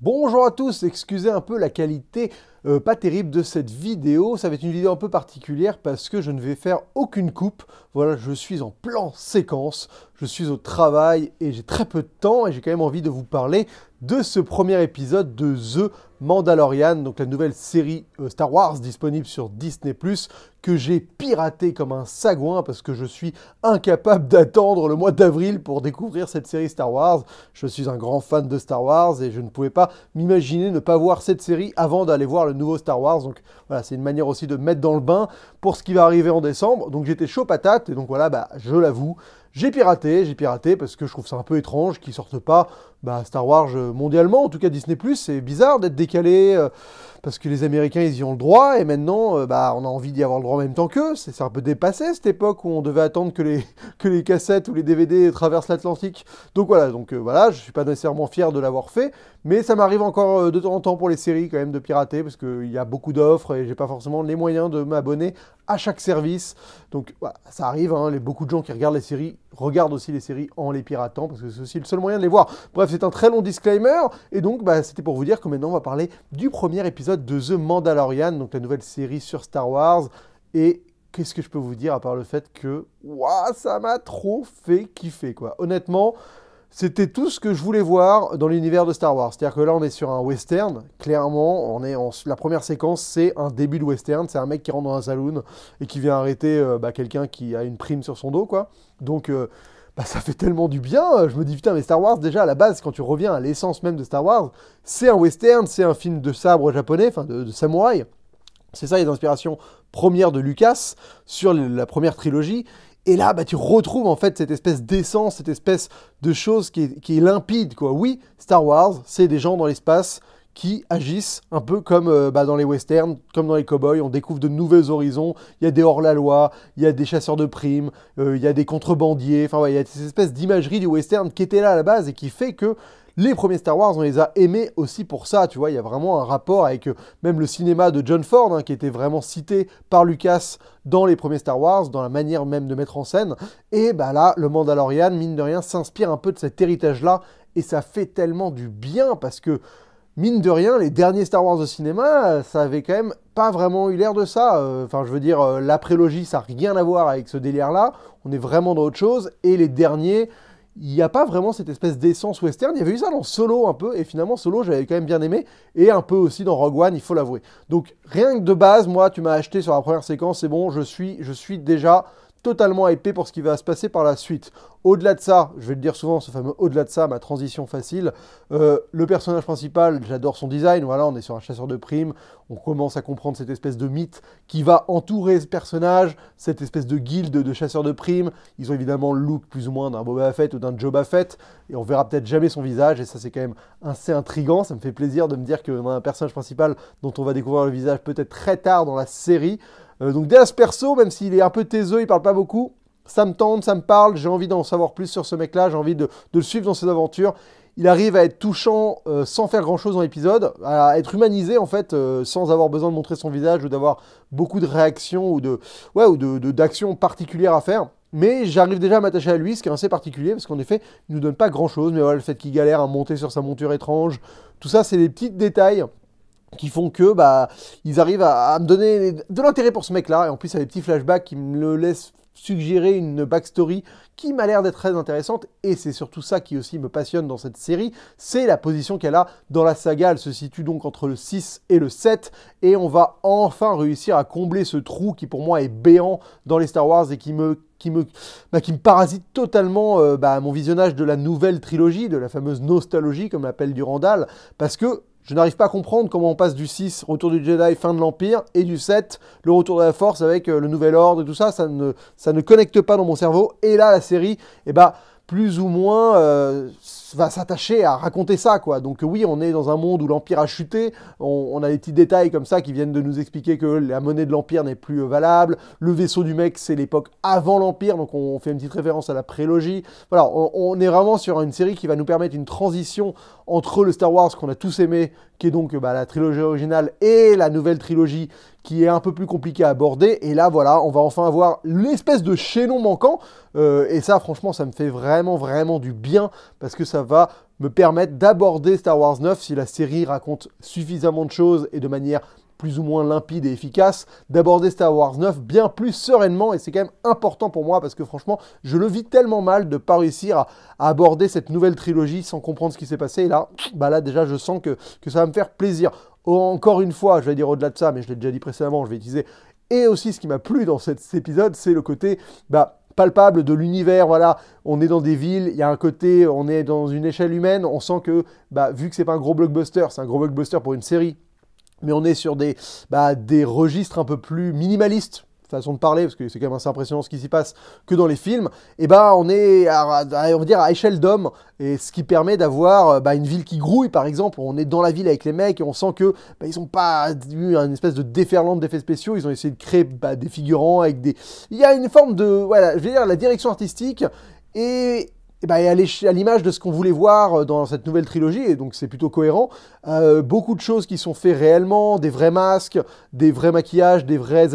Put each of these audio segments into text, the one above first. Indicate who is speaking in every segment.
Speaker 1: Bonjour à tous, excusez un peu la qualité pas terrible de cette vidéo. Ça va être une vidéo un peu particulière parce que je ne vais faire aucune coupe. Voilà, je suis en plan séquence, je suis au travail et j'ai très peu de temps et j'ai quand même envie de vous parler de ce premier épisode de The Mandalorian, donc la nouvelle série Star Wars disponible sur Disney+, que j'ai piraté comme un sagouin parce que je suis incapable d'attendre le mois d'avril pour découvrir cette série Star Wars. Je suis un grand fan de Star Wars et je ne pouvais pas m'imaginer ne pas voir cette série avant d'aller voir le nouveau Star Wars. Donc voilà, c'est une manière aussi de me mettre dans le bain pour ce qui va arriver en décembre. Donc j'étais chaud patate et donc voilà, je l'avoue, j'ai piraté parce que je trouve ça un peu étrange qu'ils sortent pas Star Wars mondialement, en tout cas Disney+, c'est bizarre d'être décalé parce que les Américains ils y ont le droit et maintenant on a envie d'y avoir le droit en même temps qu'eux. C'est un peu dépassé cette époque où on devait attendre que les cassettes ou les DVD traversent l'Atlantique. Donc voilà, je suis pas nécessairement fier de l'avoir fait, mais ça m'arrive encore de temps en temps pour les séries quand même de pirater parce qu'il y a beaucoup d'offres et j'ai pas forcément les moyens de m'abonner à chaque service. Donc voilà, ça arrive, hein, beaucoup de gens qui regardent les séries regardent aussi les séries en les piratant parce que c'est aussi le seul moyen de les voir. Bref, c'est un très long disclaimer et donc c'était pour vous dire que maintenant on va parler du premier épisode de The Mandalorian, donc la nouvelle série sur Star Wars. Et qu'est-ce que je peux vous dire à part le fait que ça m'a trop fait kiffer quoi. Honnêtement, c'était tout ce que je voulais voir dans l'univers de Star Wars. C'est-à-dire que là, on est sur un western. Clairement, la première séquence, c'est un début de western. C'est un mec qui rentre dans un saloon et qui vient arrêter quelqu'un qui a une prime sur son dos, quoi. Donc, ça fait tellement du bien. Je me dis, putain, mais Star Wars, déjà, à la base, quand tu reviens à l'essence même de Star Wars, c'est un western, c'est un film de sabre japonais, enfin, de samouraï. C'est ça les inspirations premières de Lucas sur la première trilogie. Et là, tu retrouves en fait cette espèce d'essence, cette espèce de chose qui est limpide, quoi. Oui, Star Wars, c'est des gens dans l'espace qui agissent un peu comme dans les westerns, comme dans les cowboys. On découvre de nouveaux horizons. Il y a des hors-la-loi, il y a des chasseurs de primes, il y a des contrebandiers. Enfin, il y a cette espèce d'imagerie du western qui était là à la base et qui fait que les premiers Star Wars, on les a aimés aussi pour ça, tu vois, il y a vraiment un rapport avec même le cinéma de John Ford, hein, qui était vraiment cité par Lucas dans les premiers Star Wars, dans la manière même de mettre en scène. Et là, le Mandalorian, mine de rien, s'inspire un peu de cet héritage-là, et ça fait tellement du bien, parce que, mine de rien, les derniers Star Wars au cinéma, ça avait quand même pas vraiment eu l'air de ça. Enfin, je veux dire, la prélogie, ça n'a rien à voir avec ce délire-là, on est vraiment dans autre chose, et les derniers... Il n'y a pas vraiment cette espèce d'essence western. Il y avait eu ça dans Solo un peu, et finalement Solo j'avais quand même bien aimé, et un peu aussi dans Rogue One, il faut l'avouer. Donc rien que de base, moi tu m'as acheté sur la première séquence, c'est bon, je suis déjà totalement hypé pour ce qui va se passer par la suite. Au-delà de ça, je vais le dire souvent, ce fameux au-delà de ça, ma transition facile, le personnage principal, j'adore son design, voilà, on est sur un chasseur de primes, on commence à comprendre cette espèce de mythe qui va entourer ce personnage, cette espèce de guilde de chasseurs de primes. Ils ont évidemment le look plus ou moins d'un Boba Fett ou d'un Joba Fett, et on verra peut-être jamais son visage, et ça c'est quand même assez intriguant. Ça me fait plaisir de me dire qu'on a un personnage principal dont on va découvrir le visage peut-être très tard dans la série. Donc dès ce perso, même s'il est un peu taiseux, il parle pas beaucoup, ça me tente, ça me parle, j'ai envie d'en savoir plus sur ce mec-là, j'ai envie de le suivre dans ses aventures. Il arrive à être touchant sans faire grand-chose dans l'épisode, à être humanisé en fait, sans avoir besoin de montrer son visage ou d'avoir beaucoup de réactions ou d'actions particulières à faire. Mais j'arrive déjà à m'attacher à lui, ce qui est assez particulier, parce qu'en effet, il nous donne pas grand-chose, mais voilà, le fait qu'il galère à monter sur sa monture étrange, tout ça, c'est des petits détails qui font que ils arrivent à me donner de l'intérêt pour ce mec-là. Et en plus, il y a des petits flashbacks qui me le laissent suggérer une backstory qui m'a l'air d'être très intéressante. Et c'est surtout ça qui aussi me passionne dans cette série, c'est la position qu'elle a dans la saga. Elle se situe donc entre le 6 et le 7. Et on va enfin réussir à combler ce trou qui pour moi est béant dans les Star Wars et qui me parasite totalement mon visionnage de la nouvelle trilogie, de la fameuse nostalgie, comme l'appelle Durandal, parce que je n'arrive pas à comprendre comment on passe du 6, Retour du Jedi, fin de l'Empire, et du 7, le Retour de la Force avec le Nouvel Ordre et tout ça, ça ne connecte pas dans mon cerveau. Et là, la série, plus ou moins va s'attacher à raconter ça, quoi. Donc oui, on est dans un monde où l'Empire a chuté, on a des petits détails comme ça qui viennent de nous expliquer que la monnaie de l'Empire n'est plus valable, le vaisseau du mec, c'est l'époque avant l'Empire, donc on fait une petite référence à la prélogie. Voilà, on est vraiment sur une série qui va nous permettre une transition entre le Star Wars qu'on a tous aimé, qui est donc la trilogie originale, et la nouvelle trilogie, qui est un peu plus compliqué à aborder. Et là, voilà, on va enfin avoir l'espèce de chaînon manquant. Et ça, franchement, ça me fait vraiment, vraiment du bien, parce que ça va me permettre d'aborder Star Wars 9 si la série raconte suffisamment de choses et de manière plus ou moins limpide et efficace, d'aborder Star Wars 9 bien plus sereinement, et c'est quand même important pour moi parce que franchement, je le vis tellement mal de ne pas réussir à aborder cette nouvelle trilogie sans comprendre ce qui s'est passé, et là déjà je sens que ça va me faire plaisir. Encore une fois, je vais dire au-delà de ça, mais je l'ai déjà dit précédemment, je vais utiliser, et aussi ce qui m'a plu dans cet épisode, c'est le côté, palpable de l'univers, voilà, on est dans des villes, il y a un côté, on est dans une échelle humaine, on sent que, vu que c'est pas un gros blockbuster, c'est un gros blockbuster pour une série, mais on est sur des registres un peu plus minimalistes, façon de parler, parce que c'est quand même assez impressionnant ce qui s'y passe, que dans les films, et on est, on va dire, à échelle d'homme, et ce qui permet d'avoir une ville qui grouille, par exemple, on est dans la ville avec les mecs, et on sent que ils n'ont pas eu une espèce de déferlante d'effets spéciaux, ils ont essayé de créer des figurants avec des... Il y a une forme de, voilà, je vais dire, la direction artistique, et à l'image de ce qu'on voulait voir dans cette nouvelle trilogie, et donc c'est plutôt cohérent, beaucoup de choses qui sont faites réellement, des vrais masques, des vrais maquillages, des vrais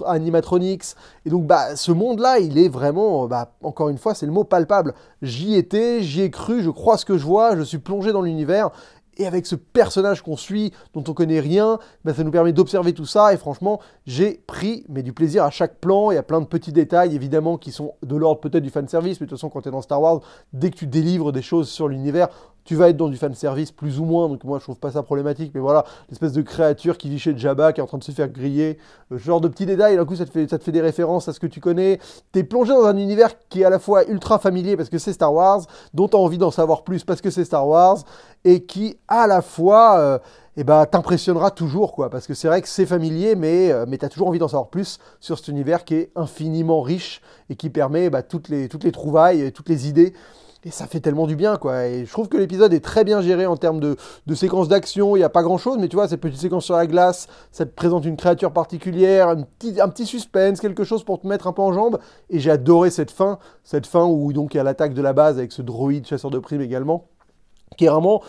Speaker 1: animatronics, et donc ce monde-là, il est vraiment, encore une fois, c'est le mot palpable. J'y étais, j'y ai cru, je crois ce que je vois, je suis plongé dans l'univers, et avec ce personnage qu'on suit, dont on connaît rien, ça nous permet d'observer tout ça, et franchement, j'ai pris du plaisir à chaque plan, il y a plein de petits détails, évidemment, qui sont de l'ordre peut-être du fanservice, mais de toute façon, quand tu es dans Star Wars, dès que tu délivres des choses sur l'univers, tu vas être dans du fanservice plus ou moins, donc moi je trouve pas ça problématique, mais voilà, l'espèce de créature qui vit chez Jabba, qui est en train de se faire griller, ce genre de petits détails, d'un coup ça te fait des références à ce que tu connais, t'es plongé dans un univers qui est à la fois ultra familier parce que c'est Star Wars, dont t'as envie d'en savoir plus parce que c'est Star Wars, et qui à la fois t'impressionnera toujours, quoi, parce que c'est vrai que c'est familier, mais t'as toujours envie d'en savoir plus sur cet univers qui est infiniment riche, et qui permet toutes les trouvailles, et toutes les idées. Et ça fait tellement du bien, quoi. Et je trouve que l'épisode est très bien géré en termes de séquences d'action. Il n'y a pas grand-chose, mais tu vois, cette petite séquence sur la glace, ça te présente une créature particulière, un petit suspense, quelque chose pour te mettre un peu en jambe. Et j'ai adoré cette fin où donc il y a l'attaque de la base avec ce droïde chasseur de primes également, qui est vraiment...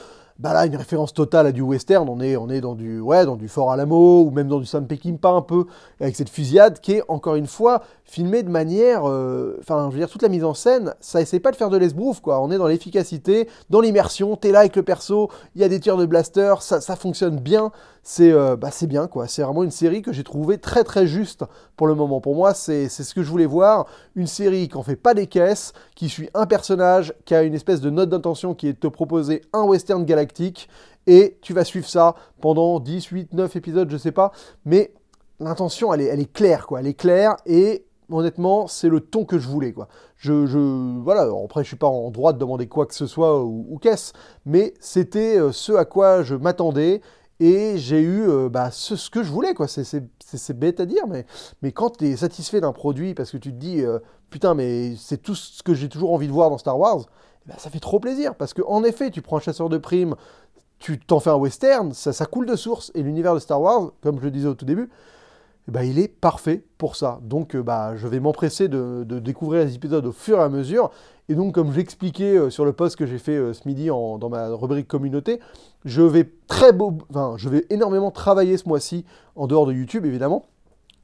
Speaker 1: là, une référence totale à du western, on est dans du Fort Alamo, ou même dans du Sam Peckinpah un peu, avec cette fusillade qui est, encore une fois, filmée de manière... je veux dire, toute la mise en scène, ça essaie pas de faire de l'esbrouf, quoi. On est dans l'efficacité, dans l'immersion, t'es là avec le perso, il y a des tirs de blaster, ça fonctionne bien, c'est bien, quoi. C'est vraiment une série que j'ai trouvée très très juste pour le moment. Pour moi, c'est ce que je voulais voir, une série qui en fait pas des caisses, qui suit un personnage, qui a une espèce de note d'intention qui est de te proposer un western galactique, et tu vas suivre ça pendant 10, 8, 9 épisodes, je sais pas, mais l'intention, elle est claire, quoi. Elle est claire, et honnêtement, c'est le ton que je voulais, quoi. Voilà, après, je suis pas en droit de demander quoi que ce soit ou qu'est-ce, mais c'était ce à quoi je m'attendais, et j'ai eu ce que je voulais, quoi. C'est bête à dire, mais quand tu es satisfait d'un produit, parce que tu te dis, putain, mais c'est tout ce que j'ai toujours envie de voir dans Star Wars, ça fait trop plaisir, parce qu'en effet, tu prends un chasseur de primes, tu t'en fais un western, ça coule de source, et l'univers de Star Wars, comme je le disais au tout début, il est parfait pour ça. Donc je vais m'empresser de découvrir les épisodes au fur et à mesure. Et donc, comme je l'expliquais sur le post que j'ai fait ce midi dans ma rubrique communauté, je vais énormément travailler ce mois-ci en dehors de YouTube, évidemment.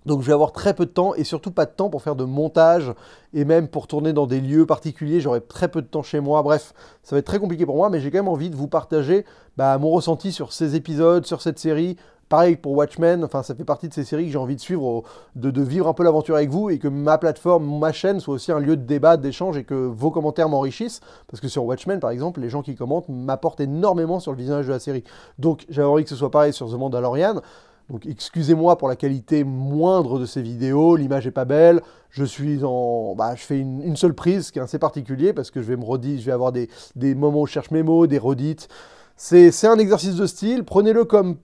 Speaker 1: Donc je vais avoir très peu de temps, et surtout pas de temps pour faire de montage, et même pour tourner dans des lieux particuliers, j'aurai très peu de temps chez moi. Bref, ça va être très compliqué pour moi, mais j'ai quand même envie de vous partager mon ressenti sur ces épisodes, sur cette série. Pareil pour Watchmen, ça fait partie de ces séries que j'ai envie de suivre, de vivre un peu l'aventure avec vous, et que ma plateforme, ma chaîne soit aussi un lieu de débat, d'échange, et que vos commentaires m'enrichissent. Parce que sur Watchmen, par exemple, les gens qui commentent m'apportent énormément sur le visionnage de la série. Donc j'avais envie que ce soit pareil sur The Mandalorian. Donc excusez-moi pour la qualité moindre de ces vidéos, l'image est pas belle, je fais une seule prise, ce qui est assez particulier, parce que je vais avoir des moments où je cherche mes mots, des redites. C'est un exercice de style, prenez-le comme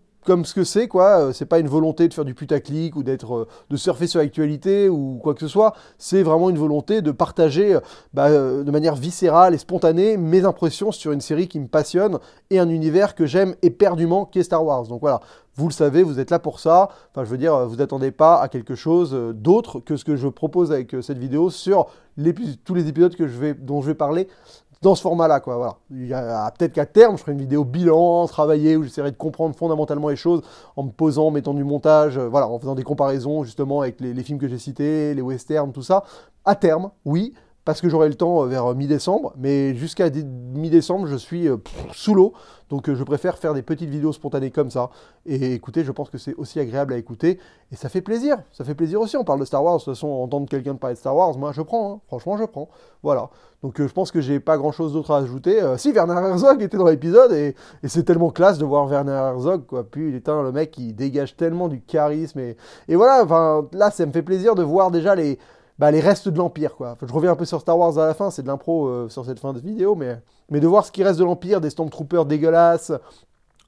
Speaker 1: ce que c'est, quoi. C'est pas une volonté de faire du putaclic ou de surfer sur l'actualité ou quoi que ce soit. C'est vraiment une volonté de partager de manière viscérale et spontanée mes impressions sur une série qui me passionne et un univers que j'aime éperdument, qui est Star Wars. Donc voilà, vous le savez, vous êtes là pour ça. Enfin, je veux dire, vous n'attendez pas à quelque chose d'autre que ce que je propose avec cette vidéo sur tous les épisodes dont je vais parler dans ce format-là, quoi. Voilà. Peut-être qu'à terme, je ferai une vidéo bilan, travaillée, où j'essaierai de comprendre fondamentalement les choses en me posant, en mettant du montage, en faisant des comparaisons justement avec les films que j'ai cités, les westerns, tout ça. À terme, oui. parce que j'aurai le temps vers mi-décembre, mais jusqu'à mi-décembre, je suis sous l'eau, donc je préfère faire des petites vidéos spontanées comme ça. Et écoutez, je pense que c'est aussi agréable à écouter, et ça fait plaisir aussi. On parle de Star Wars, de toute façon, entendre quelqu'un parler de Star Wars, moi je prends, hein. Franchement je prends. Voilà. Donc je pense que j'ai pas grand chose d'autre à ajouter. Si, Werner Herzog était dans l'épisode, et c'est tellement classe de voir Werner Herzog, quoi. Putain, le mec il dégage tellement du charisme, et voilà, enfin là ça me fait plaisir de voir déjà les restes de l'Empire, quoi. Enfin, je reviens un peu sur Star Wars à la fin, c'est de l'impro sur cette fin de vidéo, mais de voir ce qui reste de l'Empire, des Stormtroopers dégueulasses.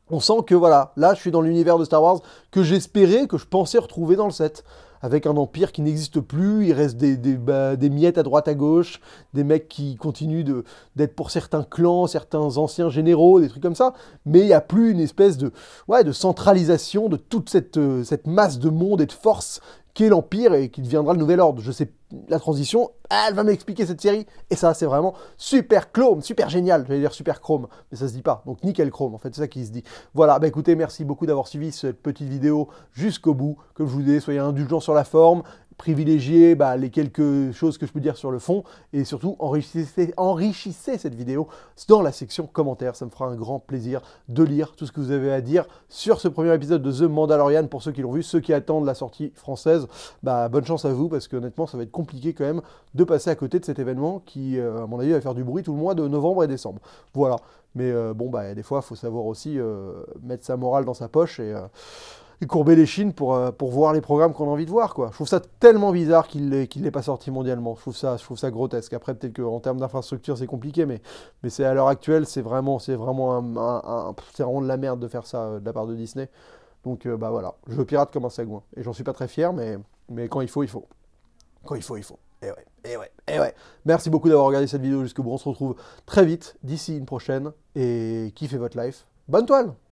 Speaker 1: On sent que voilà, là je suis dans l'univers de Star Wars que j'espérais, que je pensais retrouver dans le set. Avec un empire qui n'existe plus, il reste des miettes à droite à gauche, des mecs qui continuent d'être pour certains clans, certains anciens généraux, des trucs comme ça, mais il n'y a plus une espèce de centralisation de toute cette masse de monde et de force qu'est l'Empire et qui deviendra le nouvel ordre. Je sais, la transition, elle va m'expliquer cette série, et ça c'est vraiment super chrome, super génial, j'allais dire super chrome, mais ça se dit pas, donc nickel chrome, en fait c'est ça qui se dit. Voilà, bah écoutez, merci beaucoup d'avoir suivi cette petite vidéo jusqu'au bout, comme je vous disais, soyez indulgents sur la forme, privilégiez les quelques choses que je peux dire sur le fond, et surtout enrichissez cette vidéo dans la section commentaires. Ça me fera un grand plaisir de lire tout ce que vous avez à dire sur ce premier épisode de The Mandalorian. Pour ceux qui l'ont vu, ceux qui attendent la sortie française, bonne chance à vous, parce que honnêtement ça va être compliqué quand même de passer à côté de cet événement qui, à mon avis, va faire du bruit tout le mois de novembre et décembre. Voilà, mais des fois il faut savoir aussi mettre sa morale dans sa poche et courber les chines pour voir les programmes qu'on a envie de voir, quoi. Je trouve ça tellement bizarre qu'il l'ait pas sorti mondialement. Je trouve ça grotesque. Après, peut-être qu'en termes d'infrastructure, c'est compliqué, mais c'est à l'heure actuelle, c'est vraiment de la merde de faire ça de la part de Disney. Donc, voilà. Je pirate comme un sagouin. Et j'en suis pas très fier, mais quand il faut, il faut. Quand il faut, il faut. Et ouais. Merci beaucoup d'avoir regardé cette vidéo jusqu'au bout. On se retrouve très vite, d'ici une prochaine. Et kiffez votre life. Bonne toile!